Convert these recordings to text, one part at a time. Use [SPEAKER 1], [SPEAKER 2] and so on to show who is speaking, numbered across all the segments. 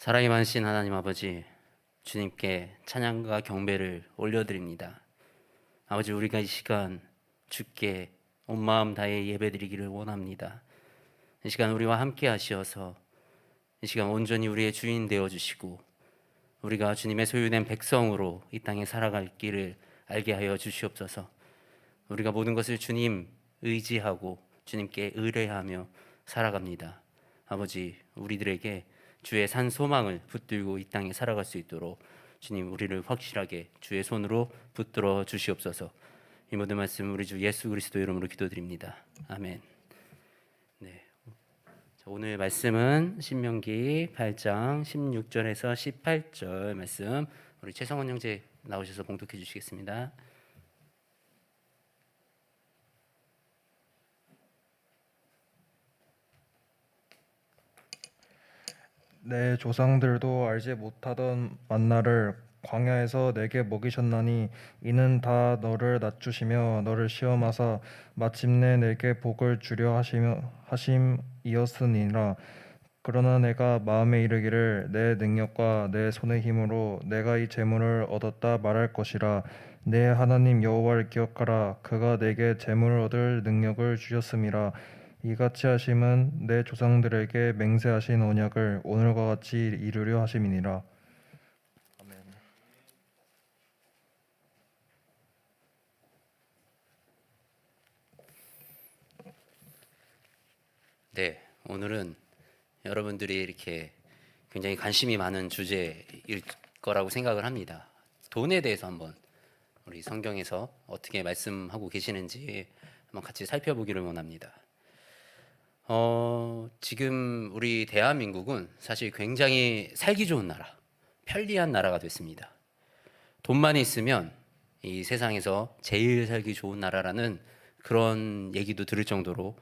[SPEAKER 1] 사랑이 많으신 하나님 아버지, 주님께 찬양과 경배를 올려드립니다. 아버지, 우리가 이 시간 주께 온 마음 다해 예배드리기를 원합니다. 이 시간 우리와 함께 하시어서 이 시간 온전히 우리의 주인 되어주시고 우리가 주님의 소유된 백성으로 이 땅에 살아갈 길을 알게 하여 주시옵소서. 우리가 모든 것을 주님 의지하고 주님께 의뢰하며 살아갑니다. 아버지, 우리들에게 주의 산 소망을 붙들고 이 땅에 살아갈 수 있도록 주님 우리를 확실하게 주의 손으로 붙들어 주시옵소서. 이 모든 말씀 우리 주 예수 그리스도 이름으로 기도드립니다. 아멘. 네. 오늘 말씀은 신명기 8장 16절에서 18절 말씀, 우리 최성원 형제 나오셔서 봉독해 주시겠습니다.
[SPEAKER 2] 내 조상들도 알지 못하던 만나를 광야에서 내게 먹이셨나니 이는 다 너를 낮추시며 너를 시험하사 마침내 내게 복을 주려 하심이었으니라. 그러나 내가 마음에 이르기를 내 능력과 내 손의 힘으로 내가 이 재물을 얻었다 말할 것이라. 내 하나님 여호와를 기억하라. 그가 내게 재물을 얻을 능력을 주셨음이라. 이같이 하심은 내 조상들에게 맹세하신 언약을 오늘과 같이 이루려 하심이니라. 아멘.
[SPEAKER 1] 네, 오늘은 여러분들이 이렇게 굉장히 관심이 많은 주제일 거라고 생각을 합니다. 돈에 대해서 한번 우리 성경에서 어떻게 말씀하고 계시는지 한번 같이 살펴보기를 원합니다. 지금 우리 대한민국은 사실 굉장히 살기 좋은 나라, 편리한 나라가 됐습니다. 돈만 있으면 이 세상에서 제일 살기 좋은 나라라는 그런 얘기도 들을 정도로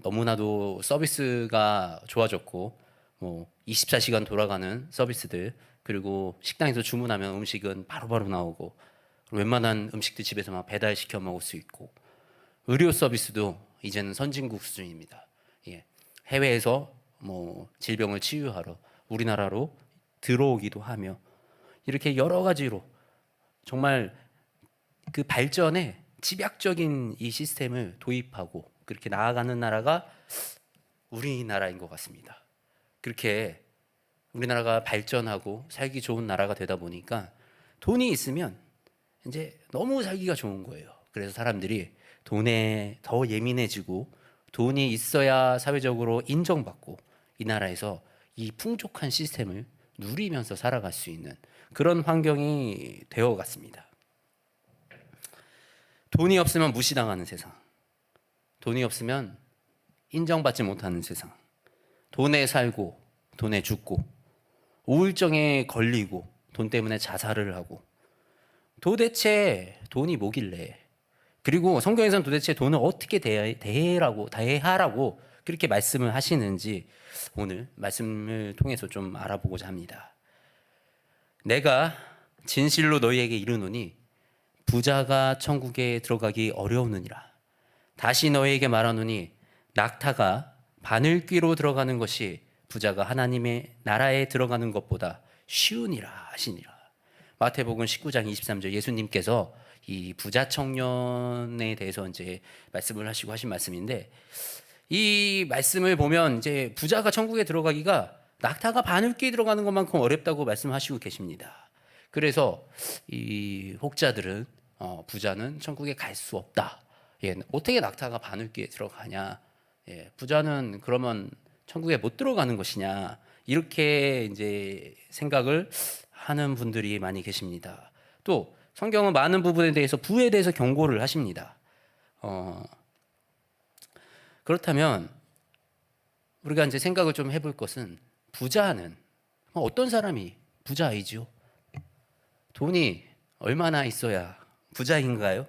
[SPEAKER 1] 너무나도 서비스가 좋아졌고, 뭐 24시간 돌아가는 서비스들, 그리고 식당에서 주문하면 음식은 바로바로 나오고, 웬만한 음식들 집에서 막 배달시켜 먹을 수 있고, 의료 서비스도 이제는 선진국 수준입니다. 예. 해외에서 뭐 질병을 치유하러 우리나라로 들어오기도 하며, 이렇게 여러 가지로 정말 그 발전에 집약적인 이 시스템을 도입하고 그렇게 나아가는 나라가 우리나라인 것 같습니다. 그렇게 우리나라가 발전하고 살기 좋은 나라가 되다 보니까 돈이 있으면 이제 너무 살기가 좋은 거예요. 그래서 사람들이 돈에 더 예민해지고 돈이 있어야 사회적으로 인정받고 이 나라에서 이 풍족한 시스템을 누리면서 살아갈 수 있는 그런 환경이 되어 갔습니다. 돈이 없으면 무시당하는 세상, 돈이 없으면 인정받지 못하는 세상, 돈에 살고 돈에 죽고 우울증에 걸리고 돈 때문에 자살을 하고, 도대체 돈이 뭐길래, 그리고 성경에서는 도대체 돈을 어떻게 대하라고 그렇게 말씀을 하시는지 오늘 말씀을 통해서 좀 알아보고자 합니다. 내가 진실로 너희에게 이르노니 부자가 천국에 들어가기 어려우느니라. 다시 너희에게 말하노니 낙타가 바늘귀로 들어가는 것이 부자가 하나님의 나라에 들어가는 것보다 쉬우니라 하시니라. 마태복음 19장 23절, 예수님께서 이 부자 청년에 대해서 이제 말씀을 하시고 하신 말씀인데, 이 말씀을 보면 이제 부자가 천국에 들어가기가 낙타가 바늘귀에 들어가는 것만큼 어렵다고 말씀하시고 계십니다. 그래서 이 혹자들은 부자는 천국에 갈 수 없다. 예, 어떻게 낙타가 바늘귀에 들어가냐? 예, 부자는 그러면 천국에 못 들어가는 것이냐? 이렇게 이제 생각을 하는 분들이 많이 계십니다. 또 성경은 많은 부분에 대해서 부에 대해서 경고를 하십니다. 그렇다면 우리가 이제 생각을 좀 해볼 것은, 부자는 어떤 사람이 부자이죠? 돈이 얼마나 있어야 부자인가요?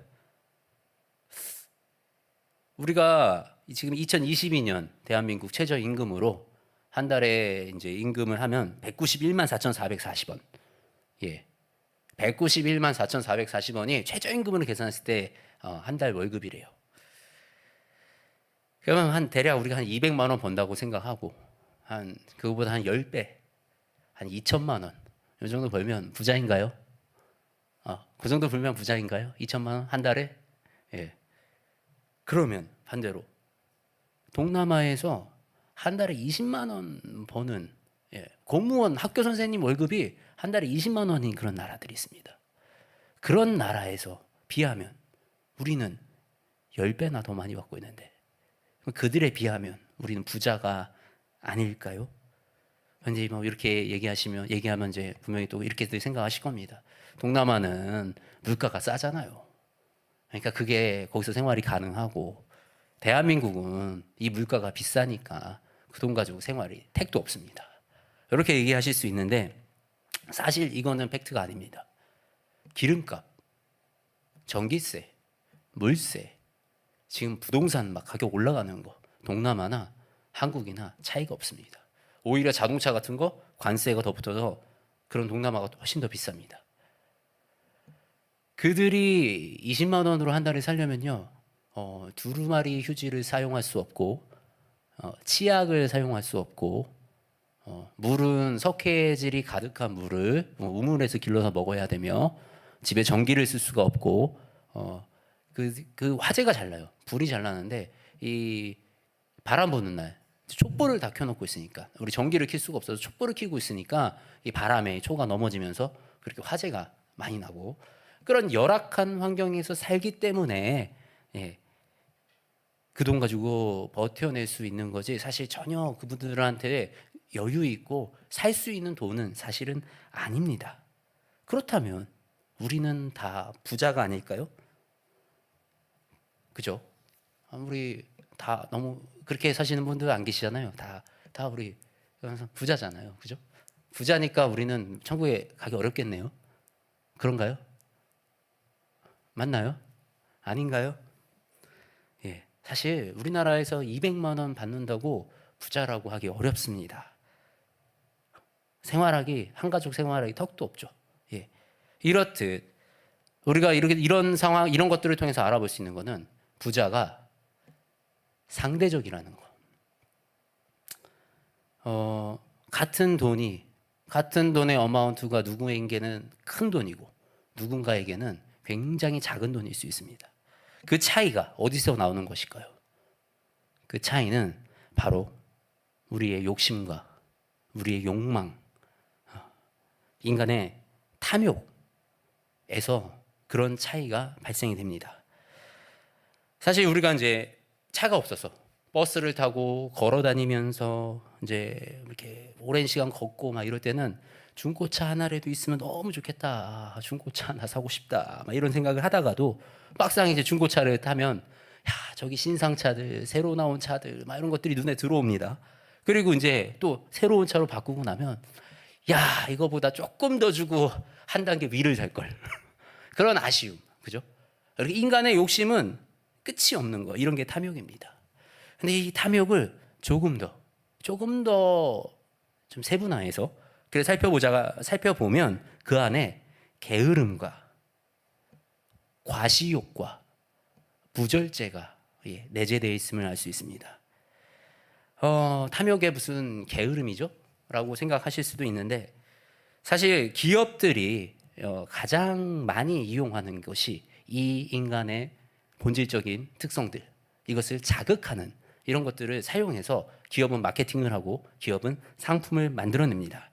[SPEAKER 1] 우리가 지금 2022년 대한민국 최저임금으로 한 달에 이제 임금을 하면 191만 4,440원. 예. 191만 4,440원이 최저임금으로 계산했을 때 한 달 월급이래요. 그러면 대략 우리가 한 200만 원 번다고 생각하고, 그거보다 한 10배, 한 2천만 원. 이 정도 벌면 부자인가요? 그 정도 벌면 부자인가요? 2천만 원 한 달에? 예. 그러면 반대로 동남아에서 한 달에 20만 원 버는 공무원 학교 선생님 월급이 한 달에 20만 원인 그런 나라들이 있습니다. 그런 나라에서 비하면 우리는 10배나 더 많이 받고 있는데 그들에 비하면 우리는 부자가 아닐까요? 이제 뭐 이렇게 얘기하면 이제 분명히 또 이렇게들 생각하실 겁니다. 동남아는 물가가 싸잖아요. 그러니까 그게 거기서 생활이 가능하고 대한민국은 이 물가가 비싸니까 그 돈 가지고 생활이 택도 없습니다. 이렇게 얘기하실 수 있는데 사실 이거는 팩트가 아닙니다. 기름값, 전기세, 물세, 지금 부동산 막 가격 올라가는 거 동남아나 한국이나 차이가 없습니다. 오히려 자동차 같은 거 관세가 더 붙어서 그런 동남아가 훨씬 더 비쌉니다. 그들이 20만 원으로 한 달에 살려면요, 두루마리 휴지를 사용할 수 없고, 치약을 사용할 수 없고, 물은 석회질이 가득한 물을 우물에서 길러서 먹어야 되며, 집에 전기를 쓸 수가 없고, 그 화재가 잘 나요. 불이 잘 나는데 이 바람 부는 날 촛불을 다 켜놓고 있으니까 우리 전기를 킬 수가 없어서 촛불을 켜고 있으니까 이 바람에 초가 넘어지면서 그렇게 화재가 많이 나고 그런 열악한 환경에서 살기 때문에 그 돈 가지고 버텨낼 수 있는 거지 사실 전혀 그분들한테 여유 있고 살 수 있는 돈은 사실은 아닙니다. 그렇다면 우리는 다 부자가 아닐까요? 그죠? 우리 다 너무 그렇게 사시는 분들 안 계시잖아요. 다 우리 부자잖아요. 그죠? 부자니까 우리는 천국에 가기 어렵겠네요. 그런가요? 맞나요? 아닌가요? 예. 사실 우리나라에서 200만 원 받는다고 부자라고 하기 어렵습니다. 한가족 생활하기 턱도 없죠. 예. 이렇듯 우리가 이런 상황, 이런 것들을 통해서 알아볼 수 있는 거는 부자가 상대적이라는 거. 같은 돈의 어마운트가 누구에게는 큰 돈이고 누군가에게는 굉장히 작은 돈일 수 있습니다. 그 차이가 어디서 나오는 것일까요? 그 차이는 바로 우리의 욕심과 우리의 욕망, 인간의 탐욕에서 그런 차이가 발생이 됩니다. 사실 우리가 이제 차가 없어서 버스를 타고 걸어 다니면서 이제 이렇게 오랜 시간 걷고 막 이럴 때는 중고차 하나라도 있으면 너무 좋겠다. 중고차 하나 사고 싶다. 막 이런 생각을 하다가도 막상 이제 중고차를 타면 야, 저기 신상차들, 새로 나온 차들 막 이런 것들이 눈에 들어옵니다. 그리고 이제 또 새로운 차로 바꾸고 나면 야, 이거보다 조금 더 주고 한 단계 위를 살 걸. 그런 아쉬움. 그죠? 이렇게 인간의 욕심은 끝이 없는 거. 이런 게 탐욕입니다. 근데 이 탐욕을 조금 더 좀 세분화해서 그래서 살펴보면 그 안에 게으름과 과시욕과 부절제가 내재되어 있음을 알 수 있습니다. 탐욕의 무슨 게으름이죠? 라고 생각하실 수도 있는데 사실 기업들이 가장 많이 이용하는 것이 이 인간의 본질적인 특성들, 이것을 자극하는 이런 것들을 사용해서 기업은 마케팅을 하고 기업은 상품을 만들어냅니다.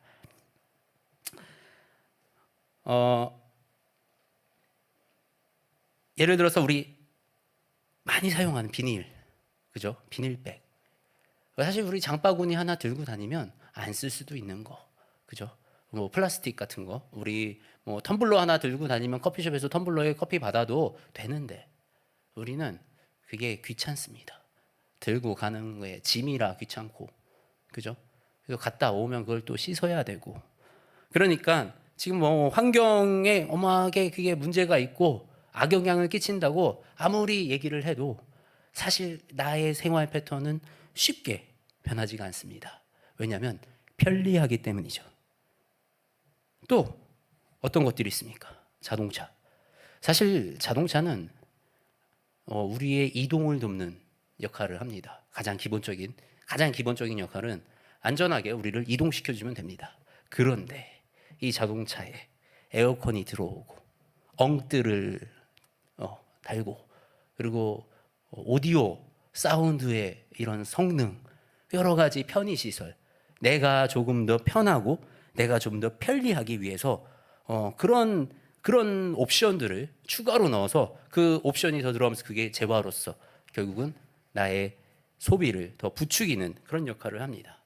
[SPEAKER 1] 예를 들어서 우리 많이 사용하는 비닐, 그죠? 비닐백. 사실 우리 장바구니 하나 들고 다니면 안 쓸 수도 있는 거, 그죠? 뭐 플라스틱 같은 거, 우리 뭐 텀블러 하나 들고 다니면 커피숍에서 텀블러에 커피 받아도 되는데 우리는 그게 귀찮습니다. 들고 가는 거에 짐이라 귀찮고, 그죠? 그래서 갔다 오면 그걸 또 씻어야 되고. 그러니까 지금 뭐 환경에 어마하게 그게 문제가 있고 악영향을 끼친다고 아무리 얘기를 해도 사실 나의 생활 패턴은 쉽게 변하지가 않습니다. 왜냐하면 편리하기 때문이죠. 또 어떤 것들이 있습니까? 자동차. 사실 자동차는 우리의 이동을 돕는 역할을 합니다. 가장 기본적인 역할은 안전하게 우리를 이동시켜주면 됩니다. 그런데 이 자동차에 에어컨이 들어오고 엉뜨를 달고 그리고 오디오 사운드의 이런 성능 여러 가지 편의 시설 내가 조금 더 편하고 내가 좀 더 편리하기 위해서 그런 옵션들을 추가로 넣어서 그 옵션이 더 들어가면서 그게 재화로서 결국은 나의 소비를 더 부추기는 그런 역할을 합니다.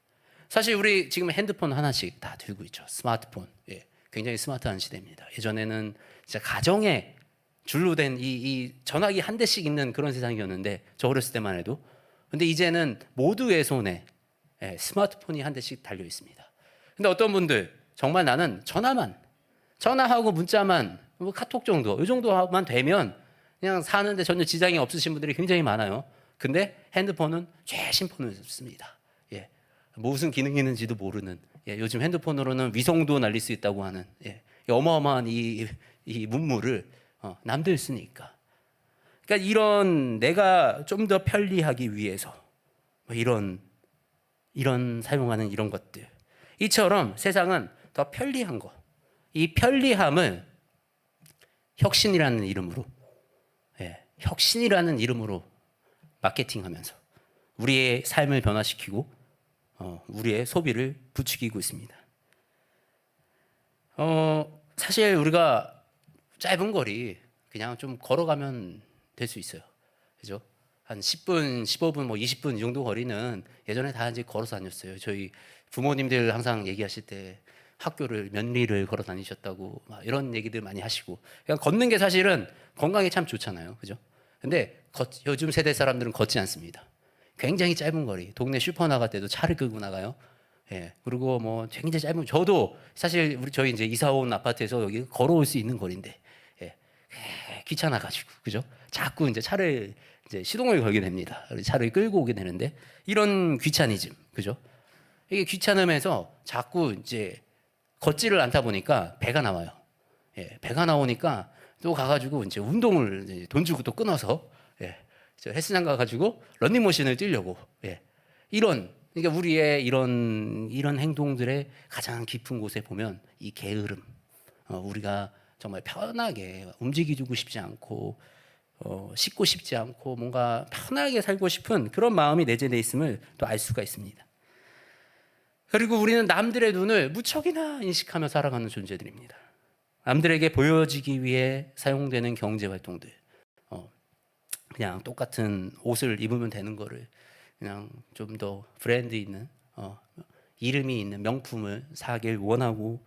[SPEAKER 1] 사실 우리 지금 핸드폰 하나씩 다 들고 있죠. 스마트폰. 예, 굉장히 스마트한 시대입니다. 예전에는 진짜 가정에 줄로 된 이 전화기 한 대씩 있는 그런 세상이었는데 저 어렸을 때만 해도. 근데 이제는 모두의 손에 스마트폰이 한 대씩 달려 있습니다. 근데 어떤 분들 정말 나는 전화하고 문자만 뭐 카톡 정도 이 정도만 되면 그냥 사는데 전혀 지장이 없으신 분들이 굉장히 많아요. 근데 핸드폰은 최신폰을 씁니다. 예, 무슨 기능이 있는지도 모르는 요즘 핸드폰으로는 위성도 날릴 수 있다고 하는 어마어마한 이 문물을 남들 쓰니까. 그러니까 이런 내가 좀 더 편리하기 위해서 뭐 이런 사용하는 이런 것들 이처럼 세상은 더 편리한 거 이 편리함을 혁신이라는 이름으로 마케팅하면서 우리의 삶을 변화시키고 우리의 소비를 부추기고 있습니다. 사실 우리가 짧은 거리 그냥 좀 걸어가면 될 수 있어요. 그죠? 한 10분, 15분, 뭐 20분 이 정도 거리는 예전에 다 이제 걸어서 다녔어요. 저희 부모님들 항상 얘기하실 때 학교를 몇 리를 걸어 다니셨다고 막 이런 얘기들 많이 하시고 그냥 걷는 게 사실은 건강에 참 좋잖아요. 그죠? 근데 요즘 세대 사람들은 걷지 않습니다. 굉장히 짧은 거리, 동네 슈퍼 나갈 때도 차를 끌고 나가요. 예, 그리고 뭐 굉장히 짧은, 저도 사실 저희 이제 이사 온 아파트에서 여기 걸어올 수 있는 거리인데, 귀찮아가지고, 그죠? 자꾸 이제 차를 이제 시동을 걸게 됩니다. 차를 끌고 오게 되는데, 이런 귀차니즘, 그죠? 이게 귀찮음에서 자꾸 이제 걷지를 않다 보니까 배가 나와요. 배가 나오니까 또 가가지고 이제 운동을 이제 돈 주고 또 끊어서, 저 헬스장 가가지고 런닝머신을 뛰려고, 그러니까 우리의 이런 행동들의 가장 깊은 곳에 보면 이 게으름, 우리가 정말 편하게 움직이고 싶지 않고 씻고 싶지 않고 뭔가 편하게 살고 싶은 그런 마음이 내재되어 있음을 또 알 수가 있습니다. 그리고 우리는 남들의 눈을 무척이나 인식하며 살아가는 존재들입니다. 남들에게 보여지기 위해 사용되는 경제 활동들, 그냥 똑같은 옷을 입으면 되는 거를 그냥 좀 더 브랜드 있는 이름이 있는 명품을 사길 원하고,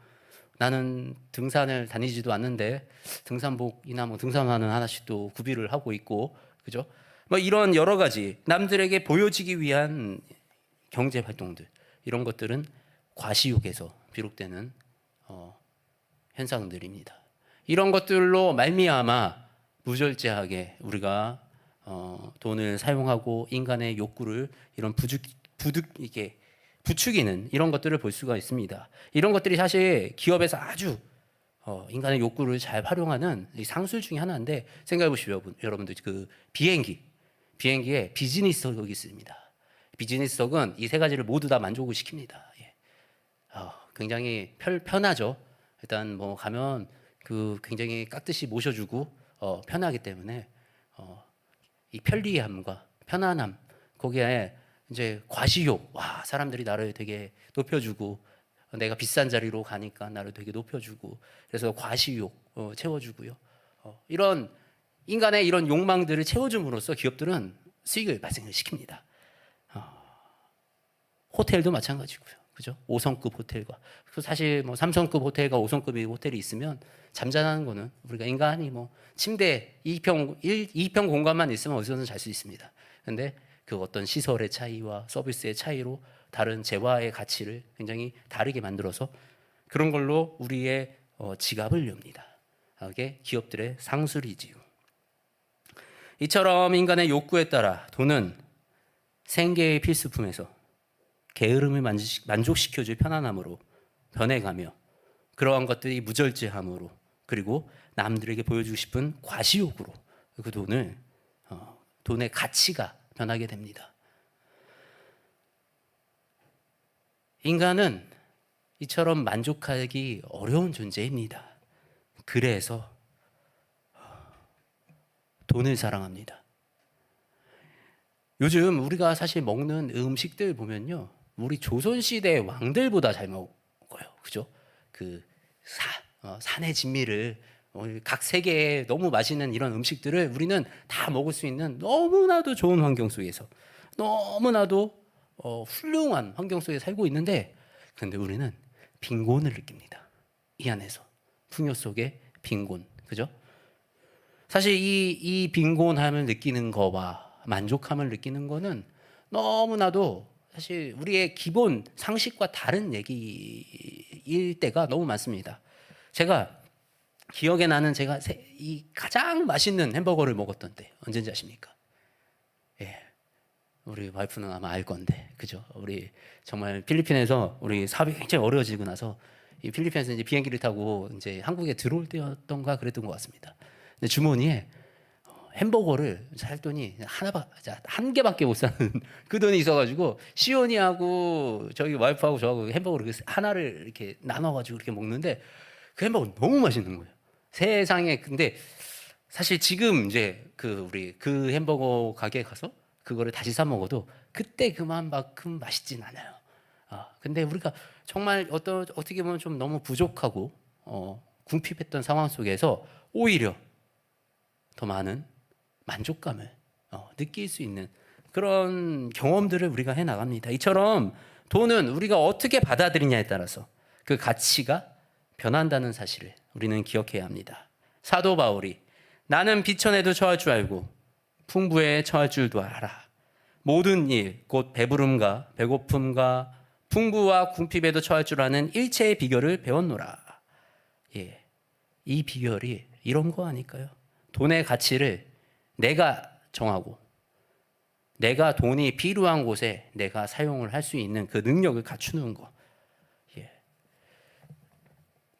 [SPEAKER 1] 나는 등산을 다니지도 않는데 등산복이나 뭐 등산화는 하나씩 또 구비를 하고 있고, 그죠? 뭐 이런 여러 가지 남들에게 보여지기 위한 경제 활동들, 이런 것들은 과시욕에서 비롯되는 현상들입니다. 이런 것들로 말미암아 무절제하게 우리가 돈을 사용하고 인간의 욕구를 이런 이렇게 부추기는 이런 것들을 볼 수가 있습니다. 이런 것들이 사실 기업에서 아주 인간의 욕구를 잘 활용하는 상술 중에 하나인데, 생각해 보시죠, 여러분들. 그 비행기에 비즈니스석이 있습니다. 비즈니스석은 이 세 가지를 모두 다 만족을 시킵니다. 굉장히 편하죠. 일단 뭐 가면 그 굉장히 깍듯이 모셔주고 편하기 때문에 이 편리함과 편안함, 거기에 이제 과시욕, 와, 사람들이 나를 되게 높여주고, 내가 비싼 자리로 가니까 나를 되게 높여주고, 그래서 과시욕 채워주고요. 이런 인간의 이런 욕망들을 채워줌으로써 기업들은 수익을 발생을 시킵니다. 호텔도 마찬가지고요, 그죠? 5성급 호텔과 사실 뭐 3성급 호텔과 5성급 호텔이 있으면 잠자는 거는 우리가 인간이 뭐 침대 2평 공간만 있으면 어디서든 잘 수 있습니다. 근데 그 어떤 시설의 차이와 서비스의 차이로 다른 재화의 가치를 굉장히 다르게 만들어서 그런 걸로 우리의 지갑을 엽니다. 이게 기업들의 상술이지요. 이처럼 인간의 욕구에 따라 돈은 생계의 필수품에서 게으름을 만족시켜줄 편안함으로 변해가며, 그러한 것들이 무절제함으로, 그리고 남들에게 보여주고 싶은 과시욕으로 그 돈의 가치가 변하게 됩니다. 인간은 이처럼 만족하기 어려운 존재입니다. 그래서 돈을 사랑합니다. 요즘 우리가 사실 먹는 음식들 보면요, 우리 조선시대 왕들보다 잘 먹어요. 그죠? 그 산의 진미를 각 세계에 너무 맛있는 이런 음식들을 우리는 다 먹을 수 있는 너무나도 좋은 환경 속에서 너무나도 훌륭한 환경 속에 살고 있는데, 근데 우리는 빈곤을 느낍니다. 이 안에서 풍요 속의 빈곤, 그죠? 사실 이 빈곤함을 느끼는 거와 만족함을 느끼는 거는 너무나도 사실 우리의 기본 상식과 다른 얘기일 때가 너무 많습니다. 제가 기억에 나는 제가 이 가장 맛있는 햄버거를 먹었던 때 언제인지 아십니까? 예, 우리 와이프는 아마 알 건데, 그죠? 우리 정말 필리핀에서 우리 사업이 굉장히 어려워지고 나서 이 필리핀에서 이제 비행기를 타고 이제 한국에 들어올 때였던가 그랬던 것 같습니다. 근데 주머니에 햄버거를 살더니 한 개밖에 못 사는 그 돈이 있어가지고 시온이하고 저기 와이프하고 저하고 햄버거를 하나를 이렇게 나눠가지고 이렇게 먹는데 그 햄버거 너무 맛있는 거예요. 세상에. 근데 사실 지금 이제 우리 그 햄버거 가게에 가서 그거를 다시 사 먹어도 그때 그만큼 맛있진 않아요. 근데 우리가 정말 어떻게 보면 좀 너무 부족하고 궁핍했던 상황 속에서 오히려 더 많은 만족감을 느낄 수 있는 그런 경험들을 우리가 해 나갑니다. 이처럼 돈은 우리가 어떻게 받아들이냐에 따라서 그 가치가 변한다는 사실을 우리는 기억해야 합니다. 사도 바울이 나는 비천에도 처할 줄 알고 풍부에 처할 줄도 알아. 모든 일, 곧 배부름과 배고픔과 풍부와 궁핍에도 처할 줄 아는 일체의 비결을 배웠노라. 예, 이 비결이 이런 거 아닐까요? 돈의 가치를 내가 정하고 내가 돈이 필요한 곳에 내가 사용을 할 수 있는 그 능력을 갖추는 거. 예.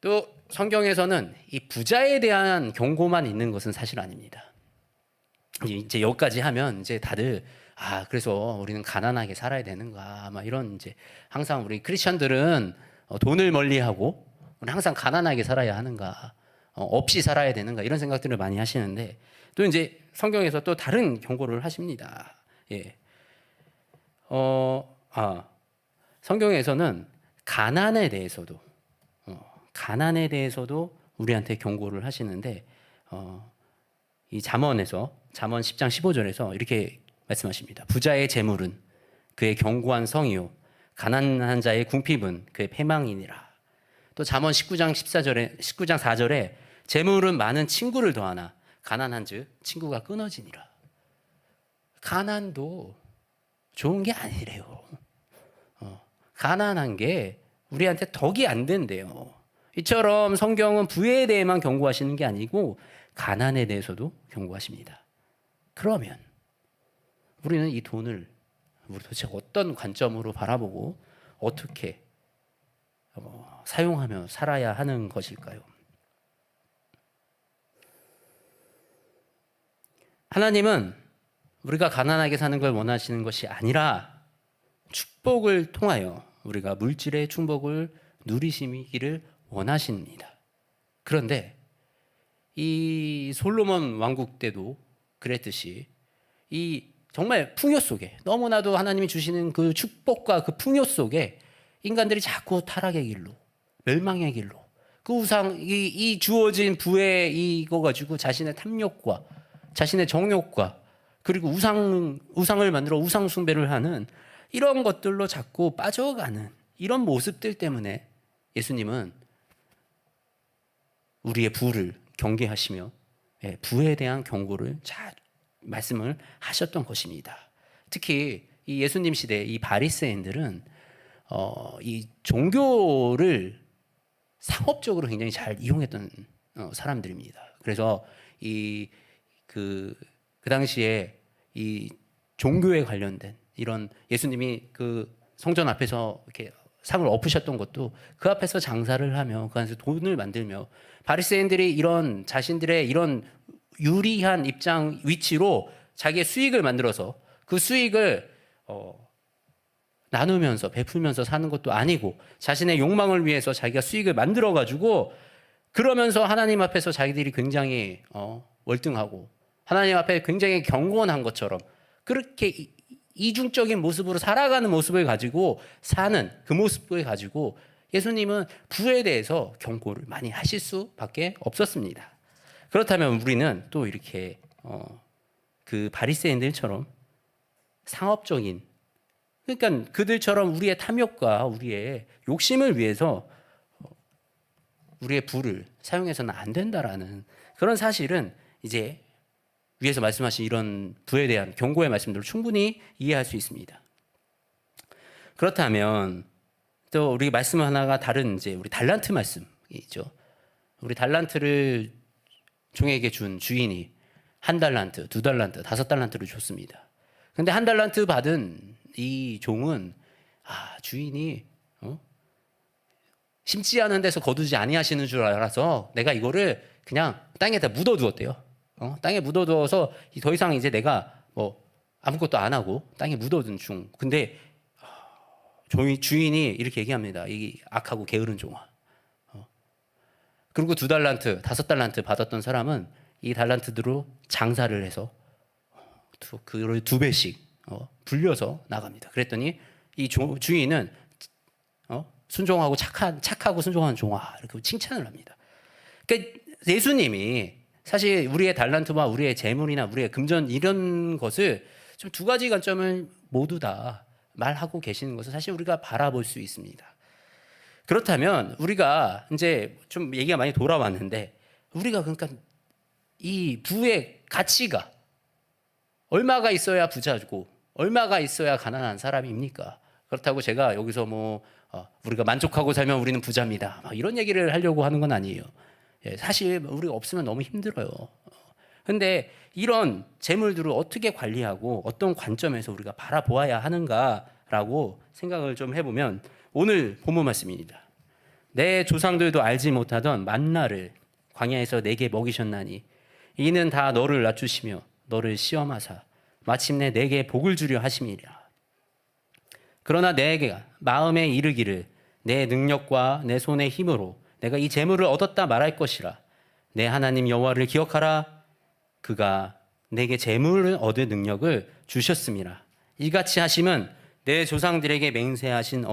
[SPEAKER 1] 또 성경에서는 이 부자에 대한 경고만 있는 것은 사실 아닙니다. 이제 여기까지 하면 이제 다들 그래서 우리는 가난하게 살아야 되는가 막 이런 이제 항상 우리 크리스천들은 돈을 멀리하고 우리 항상 가난하게 살아야 하는가 없이 살아야 되는가 이런 생각들을 많이 하시는데 또 이제 성경에서 또 다른 경고를 하십니다. 예. 성경에서는 가난에 대해서도 우리한테 경고를 하시는데 이 잠언에서 잠언 10장 15절에서 이렇게 말씀하십니다. 부자의 재물은 그의 견고한 성이요 가난한 자의 궁핍은 그의 패망이니라. 또 잠언 19장 4절에 재물은 많은 친구를 더하나 가난한즉 친구가 끊어지니라. 가난도 좋은 게 아니래요. 가난한 게 우리한테 덕이 안 된대요. 이처럼 성경은 부에 대해만 경고하시는 게 아니고 가난에 대해서도 경고하십니다. 그러면 우리는 이 돈을 도대체 어떤 관점으로 바라보고 어떻게 사용하며 살아야 하는 것일까요? 하나님은 우리가 가난하게 사는 걸 원하시는 것이 아니라 축복을 통하여 우리가 물질의 축복을 누리시기를 원하십니다. 그런데 이 솔로몬 왕국 때도 그랬듯이 이 정말 풍요 속에 너무나도 하나님이 주시는 그 축복과 그 풍요 속에 인간들이 자꾸 타락의 길로 멸망의 길로 그 우상 이 주어진 부에 이거 가지고 자신의 탐욕과 자신의 정욕과 그리고 우상을 만들어 우상 숭배를 하는 이런 것들로 자꾸 빠져가는 이런 모습들 때문에 예수님은 우리의 부를 경계하시며 부에 대한 경고를 말씀을 하셨던 것입니다. 특히 이 예수님 시대 이 바리새인들은 이 종교를 상업적으로 굉장히 잘 이용했던 사람들입니다. 그래서 그 당시에 이 종교에 관련된 이런 예수님이 그 성전 앞에서 이렇게 상을 엎으셨던 것도 그 앞에서 장사를 하며 그 안에서 돈을 만들며 바리새인들이 이런 자신들의 이런 유리한 위치로 자기의 수익을 만들어서 그 수익을 나누면서 베풀면서 사는 것도 아니고 자신의 욕망을 위해서 자기가 수익을 만들어 가지고 그러면서 하나님 앞에서 자기들이 굉장히 월등하고 하나님 앞에 굉장히 경건한 것처럼 그렇게 이중적인 모습으로 살아가는 모습을 가지고 사는 그 모습을 가지고 예수님은 부에 대해서 경고를 많이 하실 수밖에 없었습니다. 그렇다면 우리는 또 이렇게 그 바리새인들처럼 상업적인 그러니까 그들처럼 우리의 탐욕과 우리의 욕심을 위해서 우리의 부를 사용해서는 안 된다라는 그런 사실은 이제 위에서 말씀하신 이런 부에 대한 경고의 말씀들을 충분히 이해할 수 있습니다. 그렇다면 또 우리 말씀 하나가 다른 이제 우리 달란트 말씀이죠. 우리 달란트를 종에게 준 주인이 1달란트, 2달란트, 5달란트를 줬습니다. 근데 1달란트 받은 이 종은 주인이 심지 않은 데서 거두지 아니하시는 줄 알아서 내가 이거를 그냥 땅에다 묻어두었대요. 땅에 묻어두어서 더 이상 이제 내가 뭐 아무것도 안 하고 땅에 묻어둔 중. 근데 주인이 이렇게 얘기합니다. 이 악하고 게으른 종아. 그리고 2달란트, 5달란트 받았던 사람은 이 달란트대로 장사를 해서 그걸 2배씩 불려서 나갑니다. 그랬더니 이 주인은 순종하고 착하고 순종하는 종아 이렇게 칭찬을 합니다. 그러니까 예수님이 사실 우리의 달란트와 우리의 재물이나 우리의 금전 이런 것을 좀 2가지 관점을 모두 다 말하고 계시는 것을 사실 우리가 바라볼 수 있습니다. 그렇다면 우리가 이제 좀 얘기가 많이 돌아왔는데 우리가 그러니까 이 부의 가치가 얼마가 있어야 부자고 얼마가 있어야 가난한 사람입니까? 그렇다고 제가 여기서 뭐 우리가 만족하고 살면 우리는 부자입니다. 이런 얘기를 하려고 하는 건 아니에요. 사실 우리가 없으면 너무 힘들어요. 근데 이런 재물들을 어떻게 관리하고 어떤 관점에서 우리가 바라보아야 하는가라고 생각을 좀 해보면 오늘 본문 말씀입니다. 내 조상들도 알지 못하던 만나를 광야에서 내게 먹이셨나니 이는 다 너를 낮추시며 너를 시험하사 마침내 내게 복을 주려 하심이라. 그러나 내가 마음에 이르기를 내 능력과 내 손의 힘으로 내가 이 재물을 얻었다 말할 것이라. 내 하나님 여호와를 기억하라. 그가 내게 재물을 얻을 능력을 주셨음이라. 이같이 하심은 내 조상들에게 맹세하신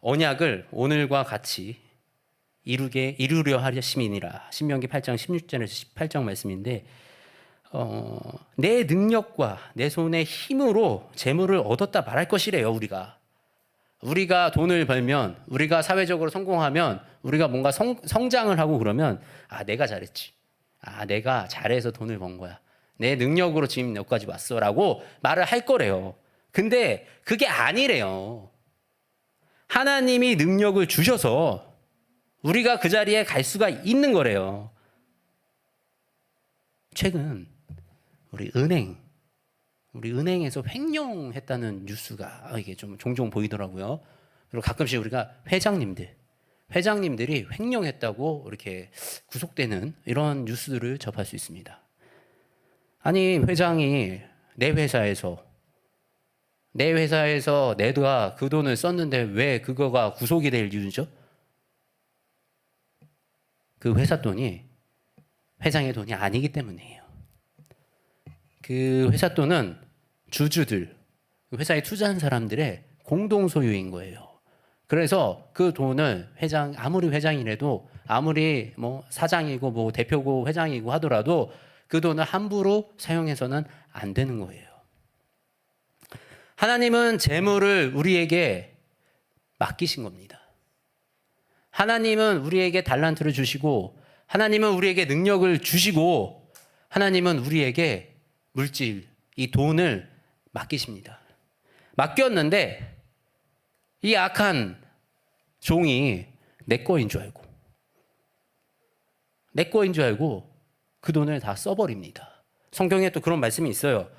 [SPEAKER 1] 언약을 오늘과 같이 이루려 하심이니라. 신명기 8장 16절에서 18장 말씀인데 내 능력과 내 손의 힘으로 재물을 얻었다 말할 것이래요. 우리가 돈을 벌면 우리가 사회적으로 성공하면 우리가 뭔가 성장을 하고 그러면 내가 잘했지. 내가 잘해서 돈을 번 거야. 내 능력으로 지금 여기까지 왔어라고 말을 할 거래요. 근데 그게 아니래요. 하나님이 능력을 주셔서 우리가 그 자리에 갈 수가 있는 거래요. 최근 우리 은행에서 횡령했다는 뉴스가 이게 좀 종종 보이더라고요. 그리고 가끔씩 우리가 회장님들이 횡령했다고 이렇게 구속되는 이런 뉴스들을 접할 수 있습니다. 아니 회장이 내 회사에서 내가 그 돈을 썼는데 왜 그거가 구속이 될 이유죠? 그 회사 돈이 회장의 돈이 아니기 때문이에요. 그 회사 돈은 주주들, 회사에 투자한 사람들의 공동 소유인 거예요. 그래서 그 돈을 아무리 회장이라도 아무리 뭐 사장이고 뭐 대표고 회장이고 하더라도 그 돈을 함부로 사용해서는 안 되는 거예요. 하나님은 재물을 우리에게 맡기신 겁니다. 하나님은 우리에게 달란트를 주시고 하나님은 우리에게 능력을 주시고 하나님은 우리에게 물질, 이 돈을 맡기십니다. 맡겼는데 이 악한 종이 내 거인 줄 알고 그 돈을 다 써버립니다. 성경에 또 그런 말씀이 있어요.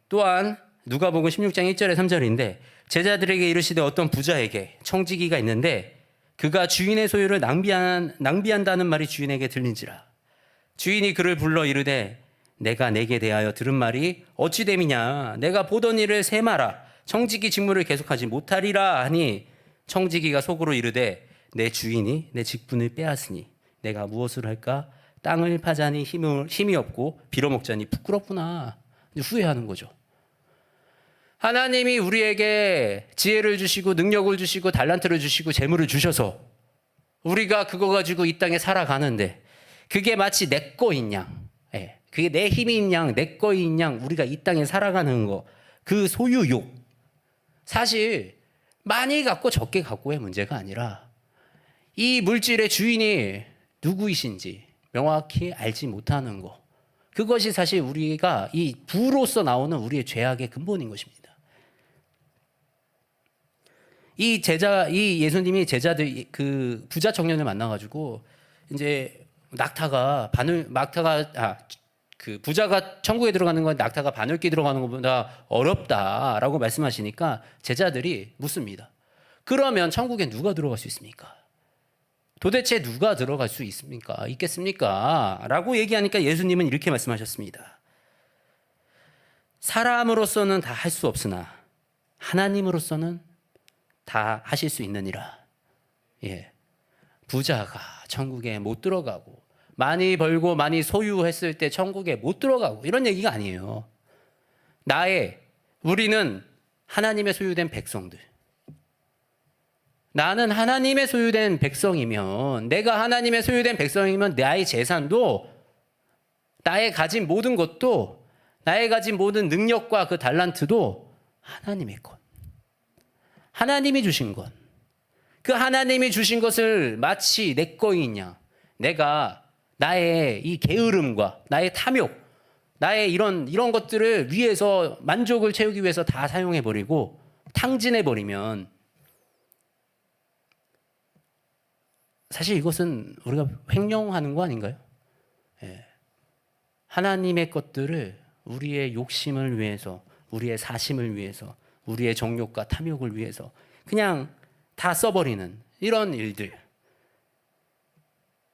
[SPEAKER 1] 또한 누가복음 16장 1절에 3절인데 제자들에게 이르시되 어떤 부자에게 청지기가 있는데 그가 주인의 소유를 낭비한다는 말이 주인에게 들린지라. 주인이 그를 불러 이르되 내가 내게 대하여 들은 말이 어찌 됨이냐. 내가 보던 일을 세마라. 청지기 직무를 계속하지 못하리라 하니 청지기가 속으로 이르되 내 주인이 내 직분을 빼앗으니 내가 무엇을 할까? 땅을 파자니 힘이 없고 빌어먹자니 부끄럽구나. 후회하는 거죠. 하나님이 우리에게 지혜를 주시고 능력을 주시고 달란트를 주시고 재물을 주셔서 우리가 그거 가지고 이 땅에 살아가는데 그게 마치 내 거인 양, 그게 내 힘인 양, 내 거인 양 우리가 이 땅에 살아가는 거, 그 소유욕, 사실 많이 갖고 적게 갖고의 문제가 아니라 이 물질의 주인이 누구이신지 명확히 알지 못하는 거, 그것이 사실 우리가 이 부로서 나오는 우리의 죄악의 근본인 것입니다. 이 예수님이 제자들 그 부자 청년을 만나가지고 이제 그 부자가 천국에 들어가는 건 낙타가 바늘기 들어가는 것보다 어렵다라고 말씀하시니까 제자들이 묻습니다. 그러면 천국에 누가 들어갈 수 있습니까? 도대체 누가 들어갈 수 있겠습니까? 라고 얘기하니까 예수님은 이렇게 말씀하셨습니다. 사람으로서는 다 할 수 없으나 하나님으로서는 다 하실 수 있느니라. 부자가 천국에 못 들어가고 많이 벌고 많이 소유했을 때 천국에 못 들어가고 이런 얘기가 아니에요. 우리는 하나님의 소유된 백성들. 나는 하나님의 소유된 백성이면, 내가 하나님의 소유된 백성이면 나의 재산도, 나의 가진 모든 것도, 나의 가진 모든 능력과 그 달란트도 하나님의 것. 하나님이 주신 것. 그 하나님이 주신 것을 마치 내 거인 양, 내가 나의 이 게으름과 나의 탐욕, 나의 이런 것들을 위해서 만족을 채우기 위해서 다 사용해버리고 탕진해버리면 사실 이것은 우리가 횡령하는 거 아닌가요? 하나님의 것들을 우리의 욕심을 위해서, 우리의 사심을 위해서, 우리의 정욕과 탐욕을 위해서 그냥 다 써버리는 이런 일들,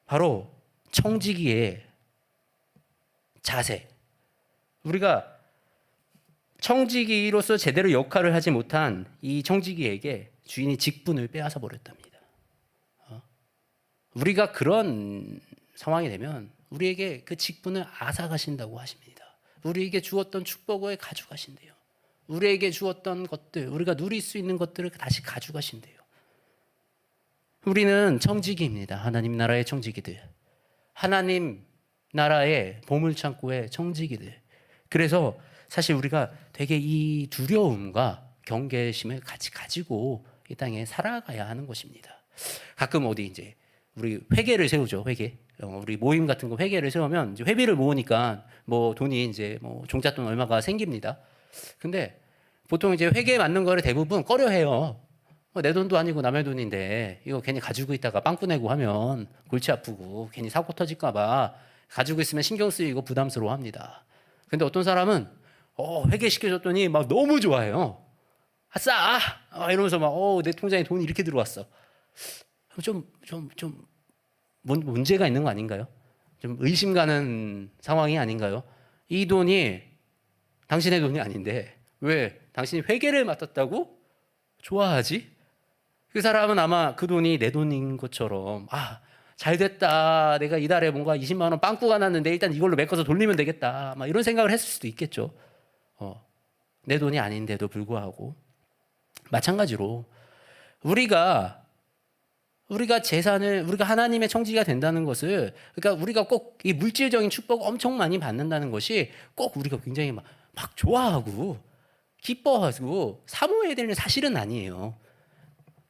[SPEAKER 1] 바로 청지기의 자세. 우리가 청지기로서 제대로 역할을 하지 못한 이 청지기에게 주인이 직분을 빼앗아 버렸답니다. 우리가 그런 상황이 되면 우리에게 그 직분을 앗아가신다고 하십니다. 우리에게 주었던 축복을 가져가신대요. 우리에게 주었던 것들, 우리가 누릴 수 있는 것들을 다시 가져가신대요. 우리는 청지기입니다. 하나님 나라의 청지기들. 하나님 나라의 보물창고의 청지기들. 그래서 사실 우리가 되게 이 두려움과 경계심을 같이 가지고 이 땅에 살아가야 하는 것입니다. 가끔 어디 이제 우리 회계를 세우죠. 회계. 우리 모임 같은 거 회계를 세우면 이제 회비를 모으니까 뭐 돈이 이제 뭐 종잣돈 얼마가 생깁니다. 근데 보통 이제 회계에 맞는 거를 대부분 꺼려해요. 내 돈도 아니고 남의 돈인데 이거 괜히 가지고 있다가 빵꾸 내고 하면 골치 아프고 괜히 사고 터질까 봐 가지고 있으면 신경 쓰이고 부담스러워합니다. 근데 어떤 사람은 회계시켜줬더니 막 너무 좋아해요. 아싸! 이러면서 막 내 통장에 돈이 이렇게 들어왔어. 좀 문제가 있는 거 아닌가요? 좀 의심 가는 상황이 아닌가요? 이 돈이 당신의 돈이 아닌데 왜 당신이 회계를 맡았다고 좋아하지? 그 사람은 아마 그 돈이 내 돈인 것처럼 잘 됐다. 내가 이달에 뭔가 20만 원 빵꾸가 났는데 일단 이걸로 메꿔서 돌리면 되겠다. 막 이런 생각을 했을 수도 있겠죠. 내 돈이 아닌데도 불구하고 마찬가지로 우리가 재산을, 우리가 하나님의 청지기가 된다는 것을, 그러니까 우리가 꼭 이 물질적인 축복 엄청 많이 받는다는 것이 꼭 우리가 굉장히 막 좋아하고 기뻐하고 사모해야 되는 사실은 아니에요.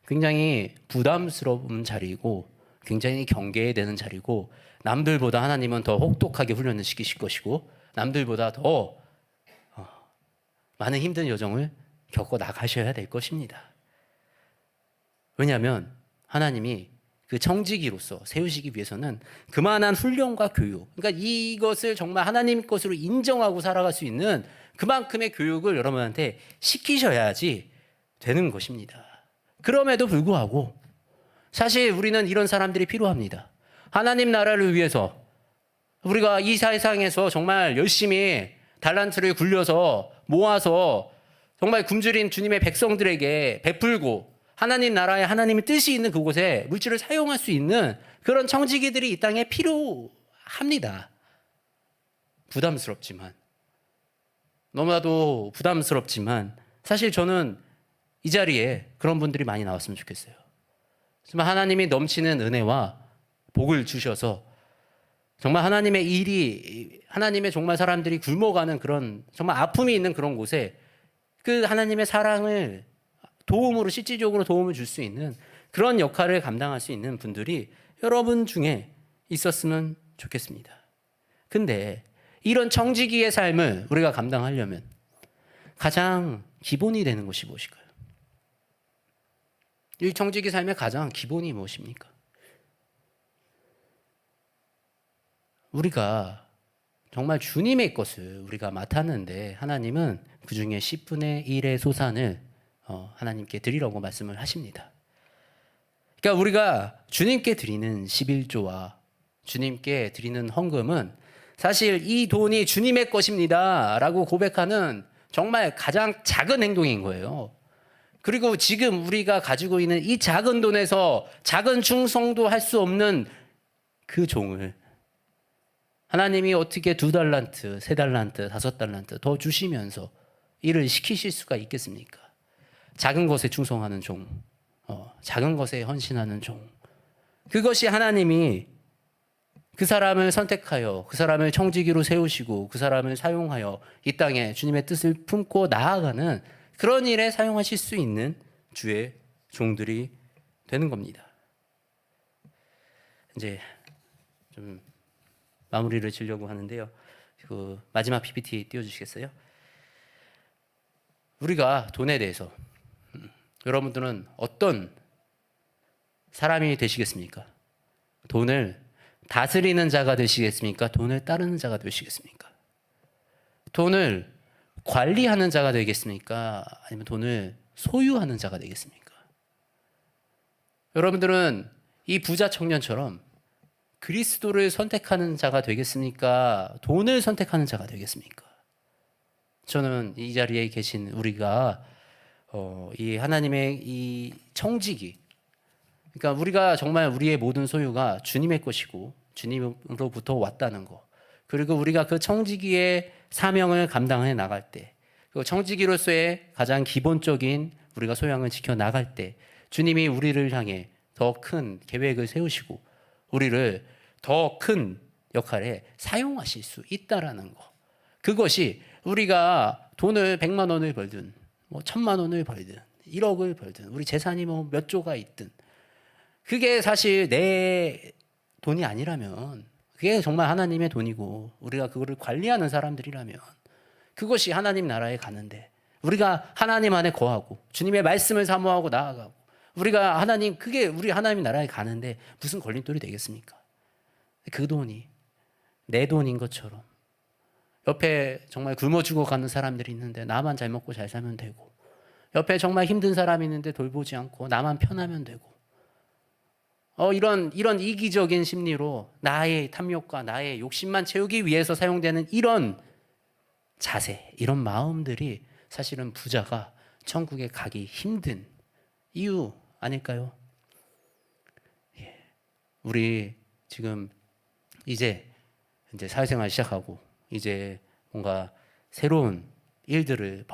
[SPEAKER 1] 굉장히 부담스러운 자리이고 굉장히 경계해야 되는 자리고, 남들보다 하나님은 더 혹독하게 훈련을 시키실 것이고 남들보다 더 많은 힘든 여정을 겪어 나가셔야 될 것입니다. 왜냐하면 하나님이 그 청지기로서 세우시기 위해서는 그만한 훈련과 교육, 그러니까 이것을 정말 하나님 것으로 인정하고 살아갈 수 있는 그만큼의 교육을 여러분한테 시키셔야지 되는 것입니다. 그럼에도 불구하고 사실 우리는 이런 사람들이 필요합니다. 하나님 나라를 위해서 우리가 이 세상에서 정말 열심히 달란트를 굴려서 모아서 정말 굶주린 주님의 백성들에게 베풀고 하나님 나라에 하나님의 뜻이 있는 그곳에 물질을 사용할 수 있는 그런 청지기들이 이 땅에 필요합니다. 부담스럽지만, 너무나도 부담스럽지만 사실 저는 이 자리에 그런 분들이 많이 나왔으면 좋겠어요. 정말 하나님이 넘치는 은혜와 복을 주셔서 정말 하나님의 일이, 하나님의 정말 사람들이 굶어가는 그런 정말 아픔이 있는 그런 곳에 그 하나님의 사랑을 도움으로, 실질적으로 도움을 줄 수 있는 그런 역할을 감당할 수 있는 분들이 여러분 중에 있었으면 좋겠습니다. 근데 이런 청지기의 삶을 우리가 감당하려면 가장 기본이 되는 것이 무엇일까요? 이 청지기 삶의 가장 기본이 무엇입니까? 우리가 정말 주님의 것을 우리가 맡았는데 하나님은 그 중에 10분의 1의 소산을 하나님께 드리라고 말씀을 하십니다. 그러니까 우리가 주님께 드리는 11조와 주님께 드리는 헌금은 사실 이 돈이 주님의 것입니다 라고 고백하는 정말 가장 작은 행동인 거예요. 그리고 지금 우리가 가지고 있는 이 작은 돈에서 작은 충성도 할 수 없는 그 종을 하나님이 어떻게 2달란트, 3달란트, 5달란트 더 주시면서 일을 시키실 수가 있겠습니까? 작은 것에 충성하는 종, 작은 것에 헌신하는 종. 그것이 하나님이 그 사람을 선택하여 그 사람을 청지기로 세우시고 그 사람을 사용하여 이 땅에 주님의 뜻을 품고 나아가는 그런 일에 사용하실 수 있는 주의 종들이 되는 겁니다. 이제 좀 마무리를 지려고 하는데요. 그 마지막 PPT 띄워주시겠어요? 우리가 돈에 대해서 여러분들은 어떤 사람이 되시겠습니까? 돈을 다스리는 자가 되시겠습니까? 돈을 따르는 자가 되시겠습니까? 돈을 관리하는 자가 되겠습니까? 아니면 돈을 소유하는 자가 되겠습니까? 여러분들은 이 부자 청년처럼 그리스도를 선택하는 자가 되겠습니까? 돈을 선택하는 자가 되겠습니까? 저는 이 자리에 계신 우리가 이 하나님의 이 청지기, 그러니까 우리가 정말 우리의 모든 소유가 주님의 것이고 주님으로부터 왔다는 거, 그리고 우리가 그 청지기의 사명을 감당해 나갈 때, 그 청지기로서의 가장 기본적인 우리가 소양을 지켜 나갈 때 주님이 우리를 향해 더 큰 계획을 세우시고 우리를 더 큰 역할에 사용하실 수 있다라는 거. 그것이 우리가 돈을 100만 원을 벌든 뭐 1000만 원을 벌든 1억을 벌든 우리 재산이 뭐 몇 조가 있든 그게 사실 내 돈이 아니라면, 그게 정말 하나님의 돈이고 우리가 그거를 관리하는 사람들이라면 그것이 하나님 나라에 가는데, 우리가 하나님 안에 거하고 주님의 말씀을 사모하고 나아가고 우리가 하나님, 그게 우리 하나님 나라에 가는데 무슨 걸림돌이 되겠습니까? 그 돈이 내 돈인 것처럼 옆에 정말 굶어 죽어가는 사람들이 있는데 나만 잘 먹고 잘 살면 되고, 옆에 정말 힘든 사람이 있는데 돌보지 않고 나만 편하면 되고, 이런 이기적인 심리로 나의 탐욕과 나의 욕심만 채우기 위해서 사용되는 이런 자세, 이런 마음들이 사실은 부자가 천국에 가기 힘든 이유 아닐까요? 우리 지금 이제 사회생활 시작하고 이제 뭔가 새로운 일들을